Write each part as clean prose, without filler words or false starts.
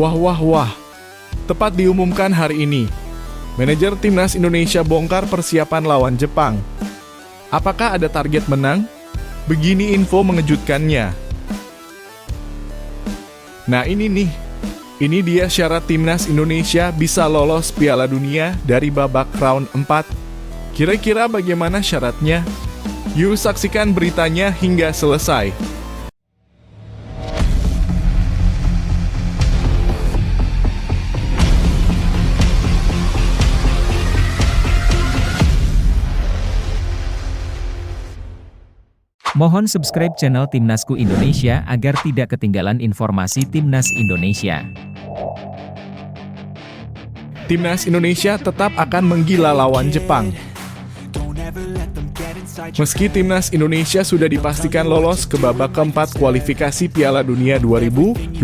Wah wah wah, tepat diumumkan hari ini, manajer Timnas Indonesia bongkar persiapan lawan Jepang. Apakah ada target menang? Begini info mengejutkannya. Nah ini dia syarat Timnas Indonesia bisa lolos Piala Dunia dari babak round 4. Kira-kira bagaimana syaratnya? Yuk saksikan beritanya hingga selesai. Mohon subscribe channel Timnasku Indonesia agar tidak ketinggalan informasi Timnas Indonesia. Timnas Indonesia tetap akan menggila lawan Jepang. Meski Timnas Indonesia sudah dipastikan lolos ke babak keempat kualifikasi Piala Dunia 2026,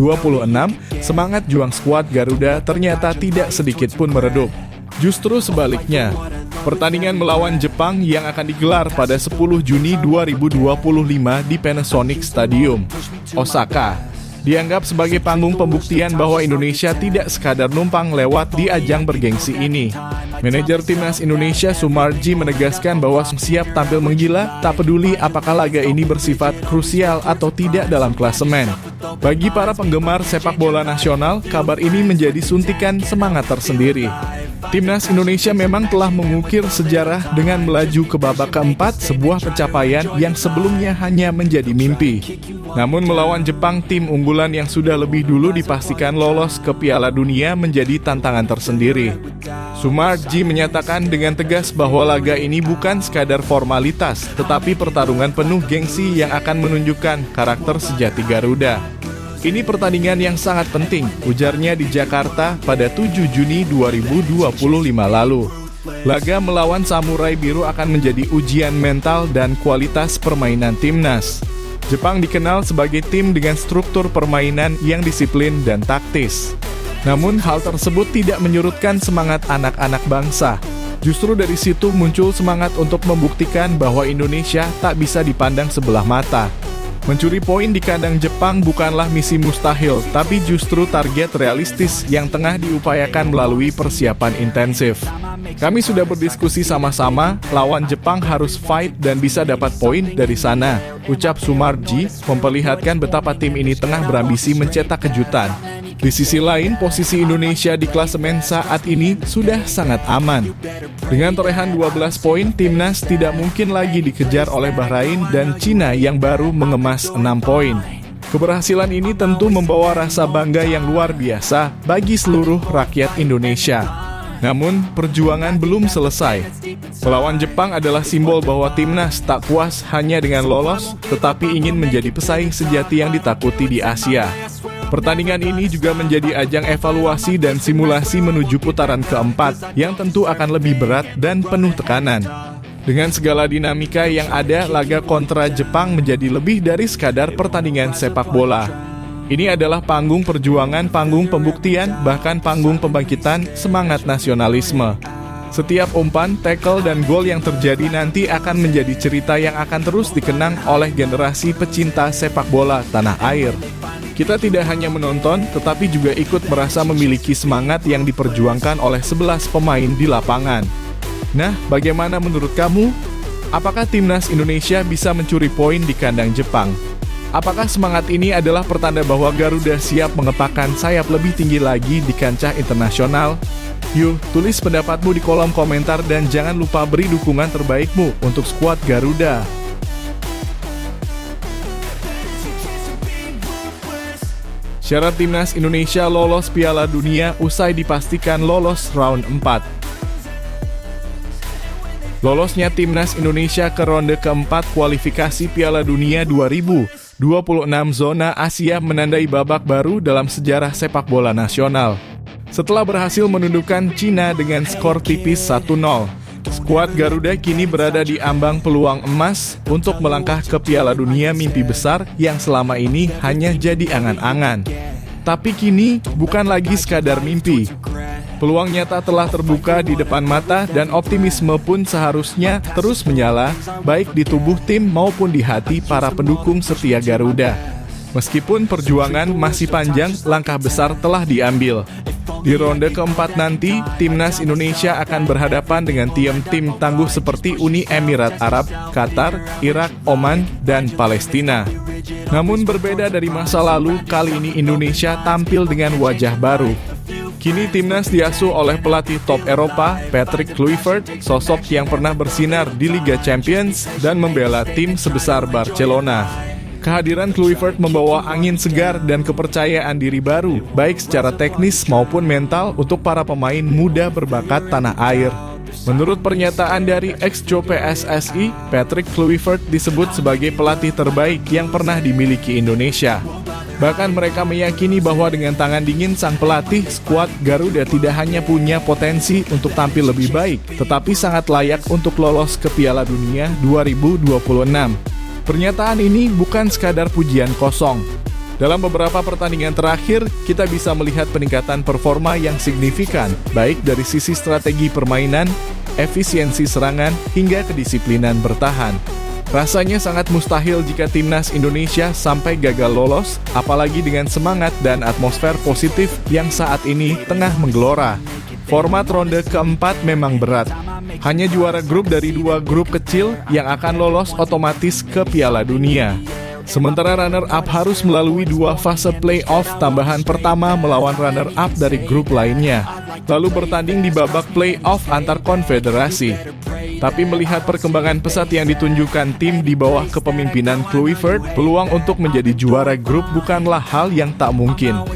semangat juang skuad Garuda ternyata tidak sedikit pun meredup. Justru sebaliknya, pertandingan melawan Jepang yang akan digelar pada 10 Juni 2025 di Panasonic Stadium, Osaka, dianggap sebagai panggung pembuktian bahwa Indonesia tidak sekadar numpang lewat di ajang bergengsi ini. Manajer Timnas Indonesia Sumarji menegaskan bahwa siap tampil menggila, tak peduli apakah laga ini bersifat krusial atau tidak dalam klasemen. Bagi para penggemar sepak bola nasional, kabar ini menjadi suntikan semangat tersendiri. Timnas Indonesia memang telah mengukir sejarah dengan melaju ke babak keempat, sebuah pencapaian yang sebelumnya hanya menjadi mimpi. Namun melawan Jepang, tim unggulan yang sudah lebih dulu dipastikan lolos ke Piala Dunia menjadi tantangan tersendiri. Sumarji menyatakan dengan tegas bahwa laga ini bukan sekadar formalitas, tetapi pertarungan penuh gengsi yang akan menunjukkan karakter sejati Garuda. Ini pertandingan yang sangat penting, ujarnya di Jakarta pada 7 Juni 2025 lalu. Laga melawan Samurai Biru akan menjadi ujian mental dan kualitas permainan timnas. Jepang dikenal sebagai tim dengan struktur permainan yang disiplin dan taktis. Namun hal tersebut tidak menyurutkan semangat anak-anak bangsa. Justru dari situ muncul semangat untuk membuktikan bahwa Indonesia tak bisa dipandang sebelah mata. Mencuri poin di kandang Jepang bukanlah misi mustahil, tapi justru target realistis yang tengah diupayakan melalui persiapan intensif. Kami sudah berdiskusi sama-sama, lawan Jepang harus fight dan bisa dapat poin dari sana, ucap Sumarji, memperlihatkan betapa tim ini tengah berambisi mencetak kejutan. Di sisi lain, posisi Indonesia di klasemen saat ini sudah sangat aman. Dengan torehan 12 poin, timnas tidak mungkin lagi dikejar oleh Bahrain dan Cina yang baru mengemas 6 poin. Keberhasilan ini tentu membawa rasa bangga yang luar biasa bagi seluruh rakyat Indonesia. Namun, perjuangan belum selesai. Melawan Jepang adalah simbol bahwa timnas tak puas hanya dengan lolos, tetapi ingin menjadi pesaing sejati yang ditakuti di Asia. Pertandingan ini juga menjadi ajang evaluasi dan simulasi menuju putaran keempat, yang tentu akan lebih berat dan penuh tekanan. Dengan segala dinamika yang ada, laga kontra Jepang menjadi lebih dari sekadar pertandingan sepak bola. Ini adalah panggung perjuangan, panggung pembuktian, bahkan panggung pembangkitan semangat nasionalisme. Setiap umpan, tackle, dan gol yang terjadi nanti akan menjadi cerita yang akan terus dikenang oleh generasi pecinta sepak bola tanah air. Kita tidak hanya menonton, tetapi juga ikut merasa memiliki semangat yang diperjuangkan oleh 11 pemain di lapangan. Nah, bagaimana menurut kamu? Apakah timnas Indonesia bisa mencuri poin di kandang Jepang? Apakah semangat ini adalah pertanda bahwa Garuda siap mengepakkan sayap lebih tinggi lagi di kancah internasional? Yuk, tulis pendapatmu di kolom komentar dan jangan lupa beri dukungan terbaikmu untuk skuad Garuda. Syarat timnas Indonesia lolos Piala Dunia usai dipastikan lolos round 4. Lolosnya timnas Indonesia ke ronde keempat kualifikasi Piala Dunia 2026 zona Asia menandai babak baru dalam sejarah sepak bola nasional. Setelah berhasil menundukkan Cina dengan skor tipis 1-0, skuad Garuda kini berada di ambang peluang emas untuk melangkah ke Piala Dunia mimpi besar yang selama ini hanya jadi angan-angan. Tapi kini bukan lagi sekadar mimpi. Peluang nyata telah terbuka di depan mata dan optimisme pun seharusnya terus menyala, baik di tubuh tim maupun di hati para pendukung setia Garuda. Meskipun perjuangan masih panjang, langkah besar telah diambil. Di ronde keempat nanti, Timnas Indonesia akan berhadapan dengan tim-tim tangguh seperti Uni Emirat Arab, Qatar, Irak, Oman, dan Palestina. Namun berbeda dari masa lalu, kali ini Indonesia tampil dengan wajah baru. Kini Timnas diasuh oleh pelatih top Eropa, Patrick Kluivert, sosok yang pernah bersinar di Liga Champions dan membela tim sebesar Barcelona. Kehadiran Kluivert membawa angin segar dan kepercayaan diri baru, baik secara teknis maupun mental untuk para pemain muda berbakat tanah air. Menurut pernyataan dari ex-Jo PSSI, Patrick Kluivert disebut sebagai pelatih terbaik yang pernah dimiliki Indonesia. Bahkan mereka meyakini bahwa dengan tangan dingin sang pelatih, skuad Garuda tidak hanya punya potensi untuk tampil lebih baik, tetapi sangat layak untuk lolos ke Piala Dunia 2026. Pernyataan ini bukan sekadar pujian kosong. Dalam beberapa pertandingan terakhir, kita bisa melihat peningkatan performa yang signifikan, baik dari sisi strategi permainan, efisiensi serangan, hingga kedisiplinan bertahan. Rasanya sangat mustahil jika Timnas Indonesia sampai gagal lolos, apalagi dengan semangat dan atmosfer positif yang saat ini tengah menggelora. Format ronde keempat memang berat. Hanya juara grup dari 2 grup kecil yang akan lolos otomatis ke Piala Dunia. Sementara runner-up harus melalui 2 fase play-off tambahan pertama melawan runner-up dari grup lainnya, lalu bertanding di babak play-off antar konfederasi. Tapi melihat perkembangan pesat yang ditunjukkan tim di bawah kepemimpinan Kluivert, peluang untuk menjadi juara grup bukanlah hal yang tak mungkin.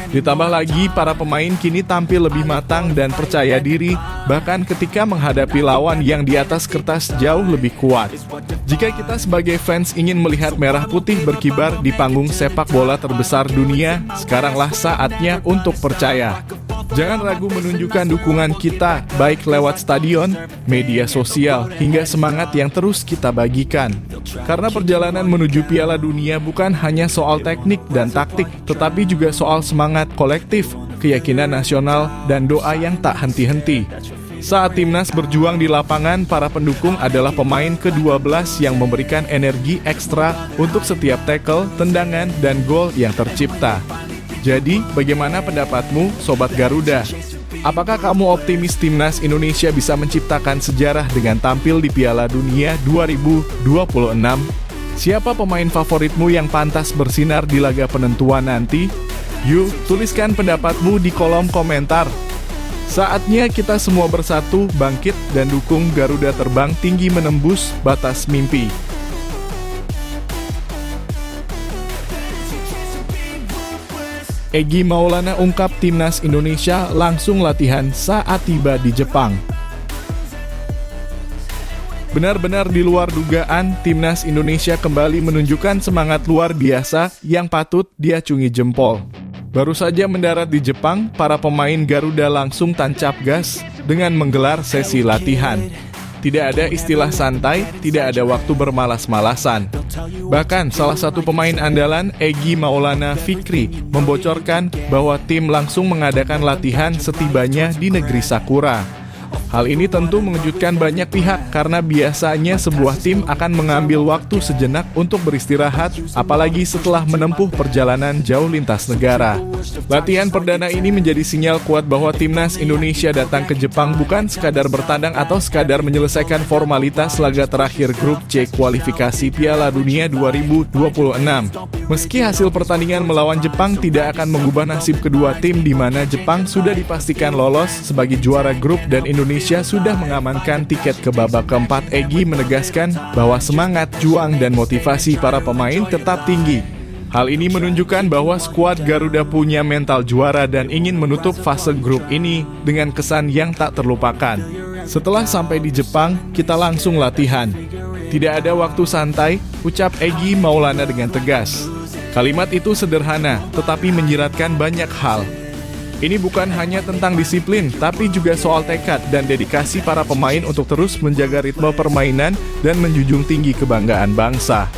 Ditambah lagi, para pemain kini tampil lebih matang dan percaya diri, bahkan ketika menghadapi lawan yang di atas kertas jauh lebih kuat. Jika kita sebagai fans ingin melihat merah putih berkibar di panggung sepak bola terbesar dunia, sekaranglah saatnya untuk percaya. Jangan ragu menunjukkan dukungan kita, baik lewat stadion, media sosial, hingga semangat yang terus kita bagikan. Karena perjalanan menuju Piala Dunia bukan hanya soal teknik dan taktik, tetapi juga soal semangat kolektif, keyakinan nasional, dan doa yang tak henti-henti. Saat Timnas berjuang di lapangan, para pendukung adalah pemain ke-12 yang memberikan energi ekstra untuk setiap tackle, tendangan, dan gol yang tercipta. Jadi, bagaimana pendapatmu, Sobat Garuda? Apakah kamu optimis Timnas Indonesia bisa menciptakan sejarah dengan tampil di Piala Dunia 2026? Siapa pemain favoritmu yang pantas bersinar di laga penentuan nanti? Yuk, tuliskan pendapatmu di kolom komentar. Saatnya kita semua bersatu, bangkit, dan dukung Garuda terbang tinggi menembus batas mimpi. Egy Maulana ungkap Timnas Indonesia langsung latihan saat tiba di Jepang. Benar-benar di luar dugaan, Timnas Indonesia kembali menunjukkan semangat luar biasa yang patut diacungi jempol. Baru saja mendarat di Jepang, para pemain Garuda langsung tancap gas dengan menggelar sesi latihan. Tidak ada istilah santai, tidak ada waktu bermalas-malasan. Bahkan salah satu pemain andalan, Egy Maulana Fikri, membocorkan bahwa tim langsung mengadakan latihan setibanya di negeri Sakura. Hal ini tentu mengejutkan banyak pihak karena biasanya sebuah tim akan mengambil waktu sejenak untuk beristirahat, apalagi setelah menempuh perjalanan jauh lintas negara. Latihan perdana ini menjadi sinyal kuat bahwa Timnas Indonesia datang ke Jepang bukan sekadar bertandang atau sekadar menyelesaikan formalitas laga terakhir grup C kualifikasi Piala Dunia 2026. Meski hasil pertandingan melawan Jepang tidak akan mengubah nasib kedua tim di mana Jepang sudah dipastikan lolos sebagai juara grup dan Indonesia sudah mengamankan tiket ke babak keempat, Egy menegaskan bahwa semangat, juang, dan motivasi para pemain tetap tinggi. Hal ini menunjukkan bahwa skuad Garuda punya mental juara dan ingin menutup fase grup ini dengan kesan yang tak terlupakan. Setelah sampai di Jepang, kita langsung latihan. Tidak ada waktu santai, ucap Egy Maulana dengan tegas. Kalimat itu sederhana, tetapi menyiratkan banyak hal. Ini bukan hanya tentang disiplin, tapi juga soal tekad dan dedikasi para pemain untuk terus menjaga ritme permainan dan menjunjung tinggi kebanggaan bangsa.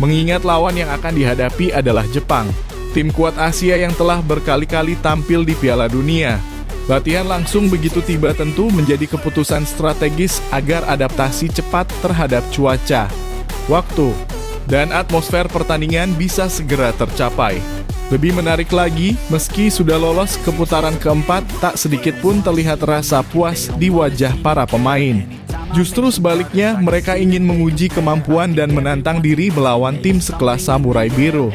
Mengingat lawan yang akan dihadapi adalah Jepang, tim kuat Asia yang telah berkali-kali tampil di Piala Dunia. Latihan langsung begitu tiba tentu menjadi keputusan strategis agar adaptasi cepat terhadap cuaca, waktu, dan atmosfer pertandingan bisa segera tercapai. Lebih menarik lagi, meski sudah lolos ke putaran keempat, tak sedikit pun terlihat rasa puas di wajah para pemain. Justru sebaliknya, mereka ingin menguji kemampuan dan menantang diri melawan tim sekelas Samurai Biru.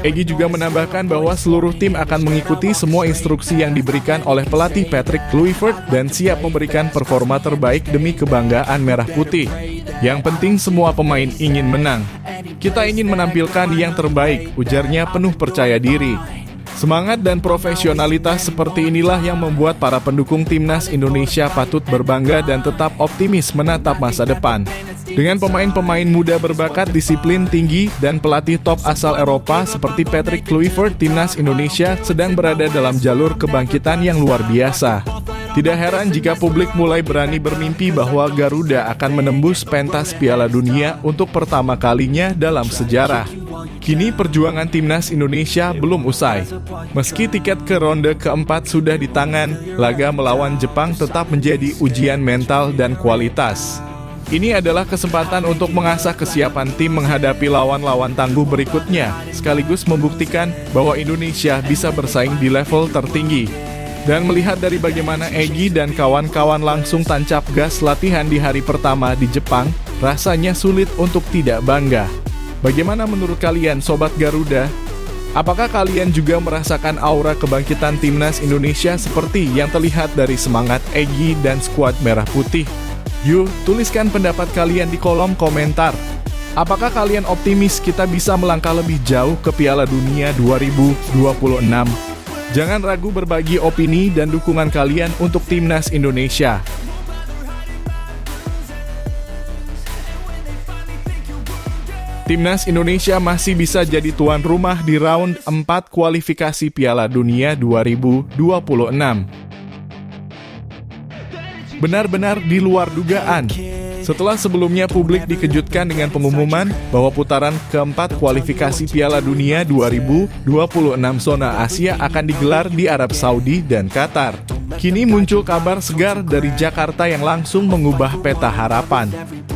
Egy juga menambahkan bahwa seluruh tim akan mengikuti semua instruksi yang diberikan oleh pelatih Patrick Kluivert dan siap memberikan performa terbaik demi kebanggaan Merah Putih. Yang penting semua pemain ingin menang. Kita ingin menampilkan yang terbaik, ujarnya penuh percaya diri. Semangat dan profesionalitas seperti inilah yang membuat para pendukung timnas Indonesia patut berbangga dan tetap optimis menatap masa depan. Dengan pemain-pemain muda berbakat, disiplin tinggi, dan pelatih top asal Eropa seperti Patrick Kluivert, timnas Indonesia sedang berada dalam jalur kebangkitan yang luar biasa. Tidak heran jika publik mulai berani bermimpi bahwa Garuda akan menembus pentas Piala Dunia untuk pertama kalinya dalam sejarah. Kini perjuangan timnas Indonesia belum usai. Meski tiket ke ronde keempat sudah di tangan, laga melawan Jepang tetap menjadi ujian mental dan kualitas. Ini adalah kesempatan untuk mengasah kesiapan tim menghadapi lawan-lawan tangguh berikutnya, sekaligus membuktikan bahwa Indonesia bisa bersaing di level tertinggi. Dan melihat dari bagaimana Egy dan kawan-kawan langsung tancap gas latihan di hari pertama di Jepang, rasanya sulit untuk tidak bangga. Bagaimana menurut kalian, Sobat Garuda? Apakah kalian juga merasakan aura kebangkitan timnas Indonesia seperti yang terlihat dari semangat Egy dan skuad Merah Putih? Yuk, tuliskan pendapat kalian di kolom komentar. Apakah kalian optimis kita bisa melangkah lebih jauh ke Piala Dunia 2026? Jangan ragu berbagi opini dan dukungan kalian untuk timnas Indonesia. Timnas Indonesia masih bisa jadi tuan rumah di round 4 kualifikasi Piala Dunia 2026. Benar-benar di luar dugaan. Setelah sebelumnya publik dikejutkan dengan pengumuman bahwa putaran keempat kualifikasi Piala Dunia 2026 zona Asia akan digelar di Arab Saudi dan Qatar. Kini muncul kabar segar dari Jakarta yang langsung mengubah peta harapan.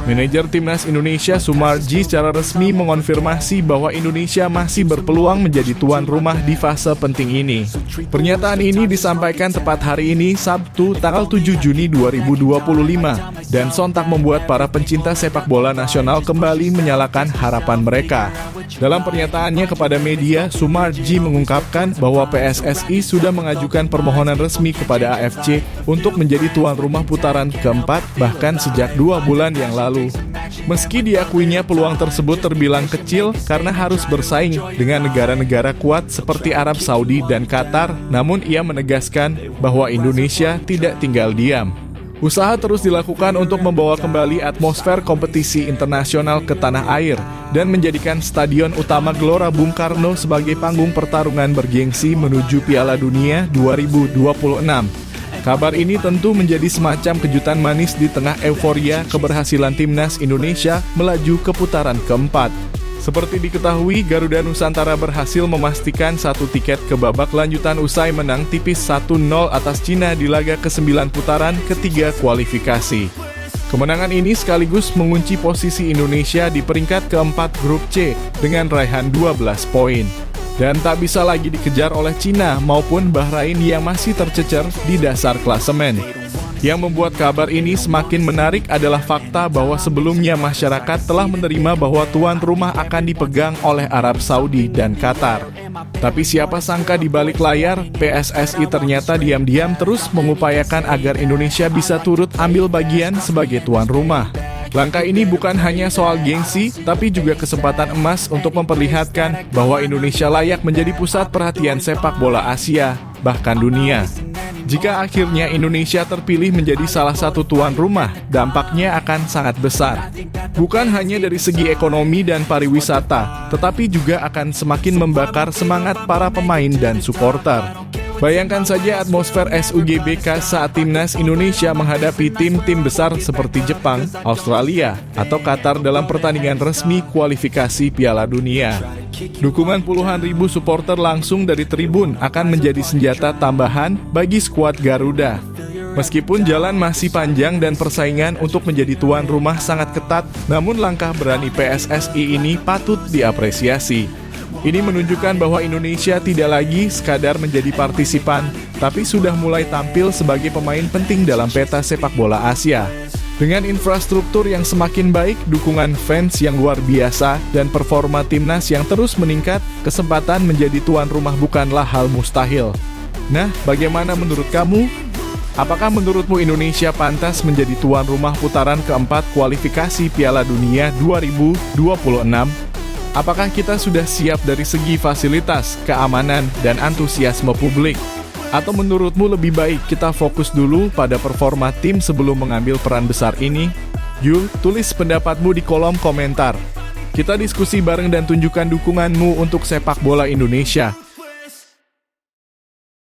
Manajer Timnas Indonesia Sumarji secara resmi mengonfirmasi bahwa Indonesia masih berpeluang menjadi tuan rumah di fase penting ini. Pernyataan ini disampaikan tepat hari ini, Sabtu, tanggal 7 Juni 2025, dan sontak membuat para pencinta sepak bola nasional kembali menyalakan harapan mereka. Dalam pernyataannya kepada media, Sumarji mengungkapkan bahwa PSSI sudah mengajukan permohonan resmi kepada AFC untuk menjadi tuan rumah putaran keempat bahkan sejak 2 bulan yang lalu. Meski diakuinya peluang tersebut terbilang kecil karena harus bersaing dengan negara-negara kuat seperti Arab Saudi dan Qatar, namun ia menegaskan bahwa Indonesia tidak tinggal diam. Usaha terus dilakukan untuk membawa kembali atmosfer kompetisi internasional ke tanah air dan menjadikan Stadion Utama Gelora Bung Karno sebagai panggung pertarungan bergengsi menuju Piala Dunia 2026. Kabar ini tentu menjadi semacam kejutan manis di tengah euforia keberhasilan timnas Indonesia melaju ke putaran keempat. Seperti diketahui, Garuda Nusantara berhasil memastikan 1 tiket ke babak lanjutan usai menang tipis 1-0 atas Cina di laga ke-9 putaran ketiga kualifikasi. Kemenangan ini sekaligus mengunci posisi Indonesia di peringkat keempat grup C dengan raihan 12 poin. Dan tak bisa lagi dikejar oleh Cina maupun Bahrain yang masih tercecer di dasar klasemen. Yang membuat kabar ini semakin menarik adalah fakta bahwa sebelumnya masyarakat telah menerima bahwa tuan rumah akan dipegang oleh Arab Saudi dan Qatar. Tapi siapa sangka di balik layar, PSSI ternyata diam-diam terus mengupayakan agar Indonesia bisa turut ambil bagian sebagai tuan rumah. Langkah ini bukan hanya soal gengsi, tapi juga kesempatan emas untuk memperlihatkan bahwa Indonesia layak menjadi pusat perhatian sepak bola Asia, bahkan dunia. Jika akhirnya Indonesia terpilih menjadi salah satu tuan rumah, dampaknya akan sangat besar. Bukan hanya dari segi ekonomi dan pariwisata, tetapi juga akan semakin membakar semangat para pemain dan supporter. Bayangkan saja atmosfer SUGBK saat timnas Indonesia menghadapi tim-tim besar seperti Jepang, Australia, atau Qatar dalam pertandingan resmi kualifikasi Piala Dunia. Dukungan puluhan ribu supporter langsung dari tribun akan menjadi senjata tambahan bagi skuad Garuda. Meskipun jalan masih panjang dan persaingan untuk menjadi tuan rumah sangat ketat, namun langkah berani PSSI ini patut diapresiasi. Ini menunjukkan bahwa Indonesia tidak lagi sekadar menjadi partisipan, tapi sudah mulai tampil sebagai pemain penting dalam peta sepak bola Asia. Dengan infrastruktur yang semakin baik, dukungan fans yang luar biasa, dan performa timnas yang terus meningkat, kesempatan menjadi tuan rumah bukanlah hal mustahil. Nah, bagaimana menurut kamu? Apakah menurutmu Indonesia pantas menjadi tuan rumah putaran keempat kualifikasi Piala Dunia 2026? Apakah kita sudah siap dari segi fasilitas, keamanan, dan antusiasme publik? Atau menurutmu lebih baik kita fokus dulu pada performa tim sebelum mengambil peran besar ini? Yuk, tulis pendapatmu di kolom komentar. Kita diskusi bareng dan tunjukkan dukunganmu untuk sepak bola Indonesia.